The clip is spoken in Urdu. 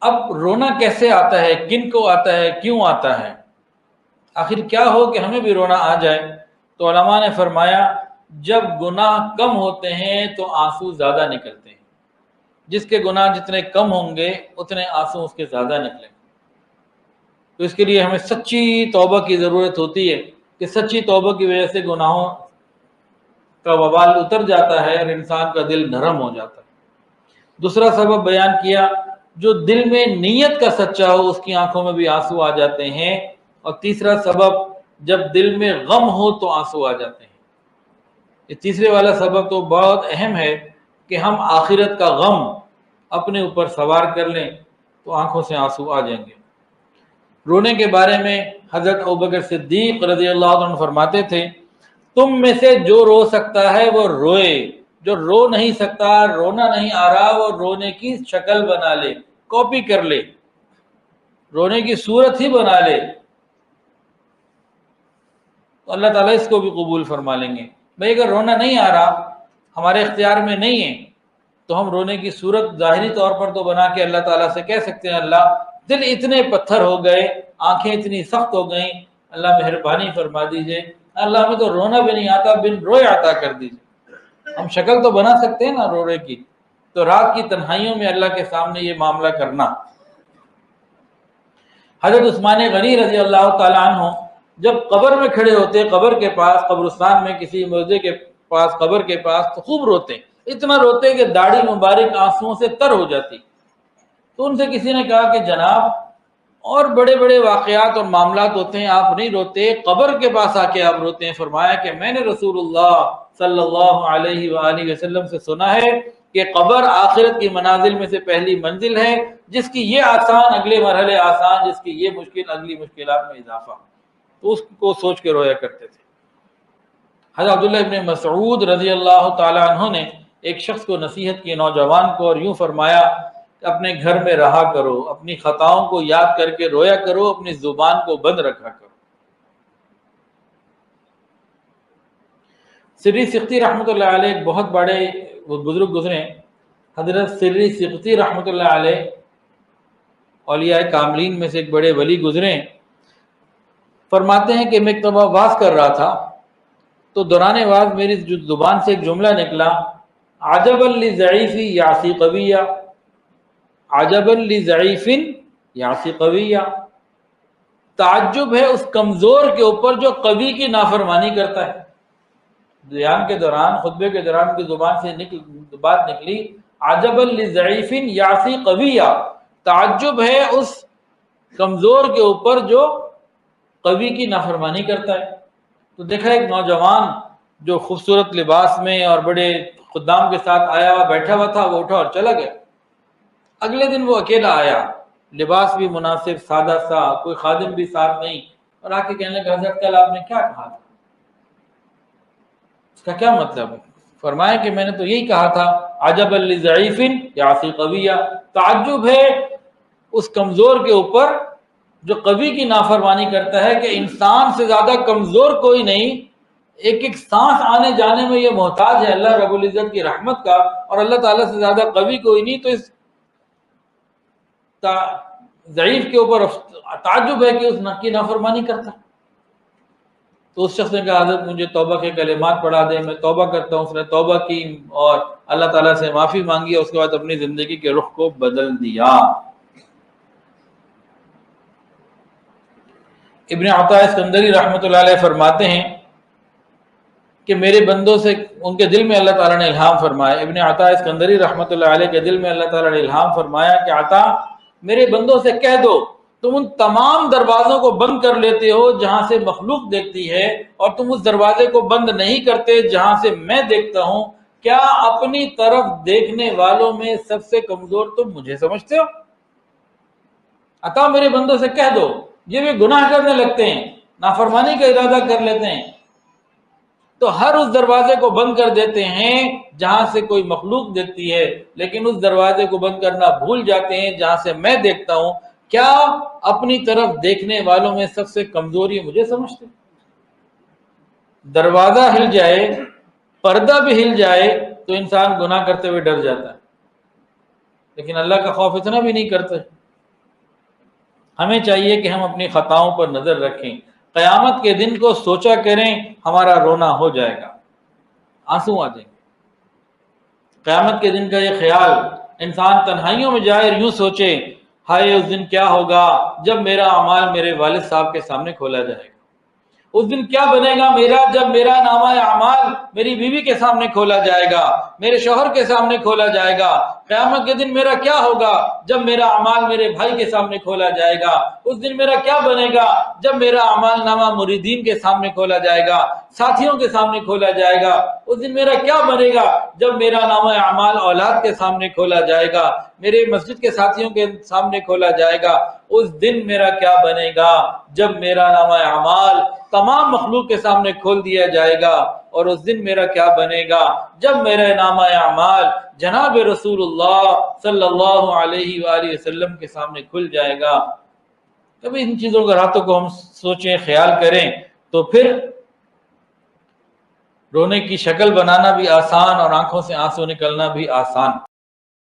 اب رونا کیسے آتا ہے، کن کو آتا ہے، کیوں آتا ہے، آخر کیا ہو کہ ہمیں بھی رونا آ جائے؟ تو علماء نے فرمایا جب گناہ کم ہوتے ہیں تو آنسو زیادہ نکلتے ہیں، جس کے گناہ جتنے کم ہوں گے اتنے آنسو اس کے زیادہ نکلیں گے۔ تو اس کے لیے ہمیں سچی توبہ کی ضرورت ہوتی ہے کہ سچی توبہ کی وجہ سے گناہوں کا وبال اتر جاتا ہے اور انسان کا دل نرم ہو جاتا ہے۔ دوسرا سبب بیان کیا، جو دل میں نیت کا سچا ہو اس کی آنکھوں میں بھی آنسو آ جاتے ہیں۔ اور تیسرا سبب، جب دل میں غم ہو تو آنسو آ جاتے ہیں۔ یہ تیسرے والا سبب تو بہت اہم ہے کہ ہم آخرت کا غم اپنے اوپر سوار کر لیں تو آنکھوں سے آنسو آ جائیں گے۔ رونے کے بارے میں حضرت ابوبکر صدیق رضی اللہ عنہ فرماتے تھے تم میں سے جو رو سکتا ہے وہ روئے، جو رو نہیں سکتا، رونا نہیں آ رہا، وہ رونے کی شکل بنا لے، کاپی کر لے، رونے کی صورت ہی بنا لے، تو اللہ تعالیٰ اس کو بھی قبول فرما لیں گے۔ بھئی اگر رونا نہیں آ رہا، ہمارے اختیار میں نہیں ہے، تو ہم رونے کی صورت ظاہری طور پر تو بنا کے اللہ تعالیٰ سے کہہ سکتے ہیں اللہ دل اتنے پتھر ہو گئے، آنکھیں اتنی سخت ہو گئیں، اللہ مہربانی فرما دیجئے، اللہ ہمیں تو رونا بھی نہیں آتا، بن روئے عطا کر دیجئے۔ ہم شکل تو بنا سکتے ہیں نا رونے کی، تو رات کی تنہائیوں میں اللہ کے سامنے یہ معاملہ کرنا۔ حضرت عثمان غنی رضی اللہ تعالیٰ عنہ جب قبر میں کھڑے ہوتے، قبر کے پاس، قبرستان میں کسی موضع کے پاس، قبر کے پاس، تو خوب روتے، اتنا روتے کہ داڑھی مبارک آنسوؤں سے تر ہو جاتی۔ تو ان سے کسی نے کہا کہ جناب اور بڑے بڑے واقعات اور معاملات ہوتے ہیں، آپ نہیں روتے، قبر کے پاس آ کے آپ روتے ہیں۔ فرمایا کہ میں نے رسول اللہ صلی اللہ علیہ وآلہ وسلم سے سنا ہے کہ قبر آخرت کی منازل میں سے پہلی منزل ہے، جس کی یہ آسان اگلے مرحلے آسان، جس کی یہ مشکل اگلی مشکلات میں اضافہ۔ تو اس کو سوچ کے رویا کرتے تھے۔ حضرت عبداللہ ابن مسعود رضی اللہ تعالیٰ عنہ نے ایک شخص کو نصیحت کی، نوجوان کو، اور یوں فرمایا کہ اپنے گھر میں رہا کرو، اپنی خطاؤں کو یاد کر کے رویا کرو، اپنی زبان کو بند رکھا کرو۔ سری سقطی رحمۃ اللہ علیہ ایک بہت بڑے بزرگ گزرے، حضرت سری سقطی رحمۃ اللہ علیہ اولیاء کاملین میں سے ایک بڑے ولی گزرے۔ فرماتے ہیں کہ میں ایک دفعہ واز کر رہا تھا تو دوران واز میری زبان سے ایک جملہ نکلا، عجبا لضعیف یعصی قویہ، عجبا لضعیف یعصی قویہ، تعجب ہے اس کمزور کے اوپر جو قوی کی نافرمانی کرتا ہے۔ بیان کے دوران، خطبے کے دوران کی زبان سے بات نکلی، عجبا لضعیف یعصی قویہ، تعجب ہے اس کمزور کے اوپر جو قوی کی نافرمانی کرتا ہے۔ تو دیکھا ایک نوجوان جو خوبصورت لباس میں اور بڑے خدام کے ساتھ آیا ہوا بیٹھا ہوا تھا، وہ اٹھا اور چلا گیا۔ اگلے دن وہ اکیلا آیا، لباس بھی مناسب، سادہ سا، کوئی خادم بھی ساتھ نہیں، اور آ کے کہنے لگا حضرت کل آپ نے کیا کہا تھا؟ اس کا کیا مطلب ہے؟ فرمایا کہ میں نے تو یہی کہا تھا، عجبا لضعیف یعصی قویہ، تعجب ہے اس کمزور کے اوپر جو قوی کی نافرمانی کرتا ہے، کہ انسان سے زیادہ کمزور کوئی نہیں، ایک ایک سانس آنے جانے میں یہ محتاج ہے اللہ رب العزت کی رحمت کا، اور اللہ تعالیٰ سے زیادہ قوی کوئی نہیں، تو اس ضعیف کے اوپر تعجب ہے کہ اس کی نافرمانی کرتا ہے۔ تو اس شخص نے کہا حضرت مجھے توبہ کے کلمات پڑھا دیں، میں توبہ کرتا ہوں۔ اس نے توبہ کی اور اللہ تعالیٰ سے معافی مانگی، اور اس کے بعد اپنی زندگی کے رخ کو بدل دیا۔ ابن عطا اسکندری رحمۃ اللہ علیہ فرماتے ہیں کہ میرے بندوں سے، ان کے دل میں اللہ تعالیٰ نے الہام فرمایا، ابن عطا اسکندری رحمۃ اللہ علیہ کے دل میں اللہ تعالیٰ نے الہام فرمایا کہ عطا میرے بندوں سے کہہ دو تم ان تمام دروازوں کو بند کر لیتے ہو جہاں سے مخلوق دیکھتی ہے، اور تم اس دروازے کو بند نہیں کرتے جہاں سے میں دیکھتا ہوں، کیا اپنی طرف دیکھنے والوں میں سب سے کمزور تم مجھے سمجھتے ہو؟ عطا میرے بندوں سے کہہ دو، یہ بھی گناہ کرنے لگتے ہیں، نافرمانی کا ارادہ کر لیتے ہیں، تو ہر اس دروازے کو بند کر دیتے ہیں جہاں سے کوئی مخلوق دیکھتی ہے، لیکن اس دروازے کو بند کرنا بھول جاتے ہیں جہاں سے میں دیکھتا ہوں، کیا اپنی طرف دیکھنے والوں میں سب سے کمزوری مجھے سمجھتے؟ دروازہ ہل جائے، پردہ بھی ہل جائے تو انسان گناہ کرتے ہوئے ڈر جاتا ہے، لیکن اللہ کا خوف اتنا بھی نہیں کرتے۔ ہمیں چاہیے کہ ہم اپنی خطاؤں پر نظر رکھیں، قیامت کے دن کو سوچا کریں، ہمارا رونا ہو جائے گا، آنسو آ جائیں گے۔ قیامت کے دن کا یہ خیال انسان تنہائیوں میں جائے اور یوں سوچے، ہائے اس دن کیا ہوگا جب میرا اعمال میرے والد صاحب کے سامنے کھولا جائے گا، اس دن کیا بنے گا میرا جب میرا نامہ اعمال میری بیوی کے سامنے کھولا جائے گا، میرے شوہر کے سامنے کھولا جائے گا۔ قیامت کے دن میرا کیا ہوگا جب میرا اعمال میرے بھائی کے سامنے کھولا جائے گا، اس دن میرا کیا بنے گا جب میرا اعمال نامہ مریدین کے سامنے کھولا جائے گا، ساتھیوں کے سامنے کھولا جائے گا، اس دن میرا کیا بنے گا جب میرا نامہ اعمال اولاد کے سامنے کھولا جائے گا، میرے مسجد کے ساتھیوں کے سامنے کھولا جائے گا، اس دن میرا کیا بنے گا جب میرا نامہ اعمال تمام مخلوق کے سامنے کھول دیا جائے گا، اور اس دن میرا کیا بنے گا جب میرا نامہ اعمال جناب رسول اللہ صلی اللہ علیہ وآلہ وسلم کے سامنے کھل جائے گا۔ کبھی ان چیزوں کا راتوں کو ہم سوچیں، خیال کریں، تو پھر رونے کی شکل بنانا بھی آسان اور آنکھوں سے آنسو نکلنا بھی آسان۔